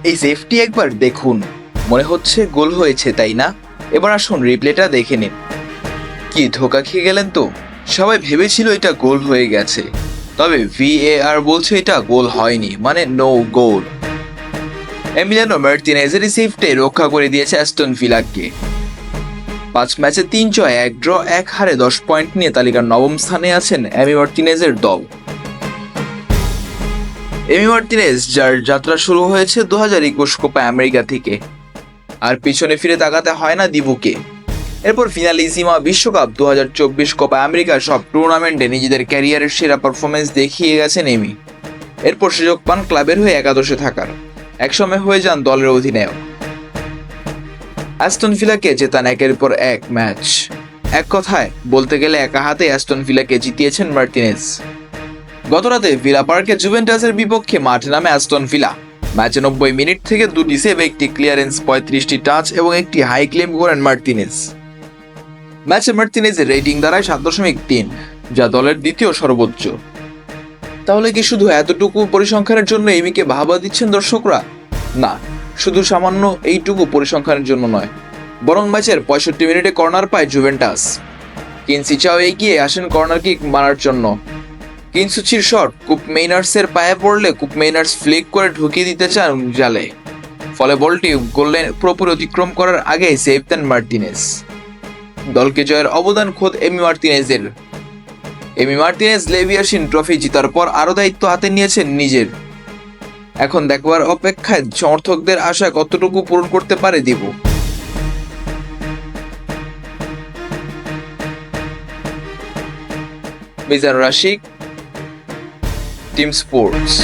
এই সেফটি একবার দেখুন, মনে হচ্ছে গোল হয়েছে, তাই না? এবার আসুন রিপ্লেটা দেখে নিন। কি ধোকা খেয়ে গেলেন তো? সবাই ভেবেছিল এটা গোল হয়ে গেছে, তবে ভিএআর বলছে এটা গোল হয়নি, মানে নো গোল। এমিলিয়ানো মার্টিনেজের সেফটে রক্ষা করে দিয়েছে অ্যাস্টন ভিলাকে। 5 ম্যাচে 3 জয় 1 ড্র 1 হারে 10 পয়েন্ট নিয়ে তালিকার নবম স্থানে আছেন এমি মার্টিনেজের দল। এমি মার্টিনেজ, যার যাত্রা শুরু হয়েছে 2021 কোপা আমেরিকা থেকে, আর পিছনে ফিরে তাকাতে হয় না দিবুকে। এরপর ফিনালিসিমা, বিশ্বকাপ, 2024 কোপা আমেরিকার সব টুর্নামেন্টে নিজেদের ক্যারিয়ারের সেরা পারফরমেন্স দেখিয়ে গেছেন এমি। এরপর সুযোগ পান ক্লাবের হয়ে একাদশে থাকার, একসময় হয়ে যান দলের অধিনায়ক। অ্যাস্টন ভিলাকে জেতান একের পর এক ম্যাচ। এক কথায় বলতে গেলে একা হাতে অ্যাস্টন ভিলাকে জিতিয়েছেন মার্টিনেজ। গতরাতে ভিলা পার্কে জুভেন্টাসের বিপক্ষে মাঠে নামে অ্যাস্টন ভিলা। ম্যাচে 90 মিনিট থেকে 2টি সেভ, একটি ক্লিয়ারেন্স, 35টি টাচ এবং একটি হাই ক্লেম করেন মার্টিনেজ। ম্যাচে মার্টিনেজের রেটিং দাঁড়ায় 7.3, যা দলের দ্বিতীয় সর্বোচ্চ। তাহলে কি শুধু এতটুকু পরিসংখ্যানের জন্য এমিকে বাহবা দিচ্ছেন দর্শকরা? না, শুধু সামান্য এইটুকু পরিসংখ্যানের জন্য নয়, বরং ম্যাচের 65 মিনিটে কর্নার পায় জুভেন্টাস। কিনসিচাও এগিয়ে আসেন কর্নার কিক মারার জন্য। কিনসুচির শট কুপ মেইনার্সের পায়ে পড়লে কুপ মেইনার্স ফ্লিক করে ঢুকিয়ে দিতে চান জালে, ফলে বলটি গোললাইন পুরোপুরি অতিক্রম করার আগে সেভ দেন মার্টিনেজ। দলকে জয়ের অবদান খোদ এমি মার্টিনেজের। এমি মার্টিনেজ লেভিয়াসিন ট্রফি জেতার পর আরও দায়িত্ব হাতে নিয়েছেন নিজের। এখন দেখবার অপেক্ষায় সমর্থকদের আশা কতটুকু পূরণ করতে পারে দিবু। Mizanur Rashik, team sports.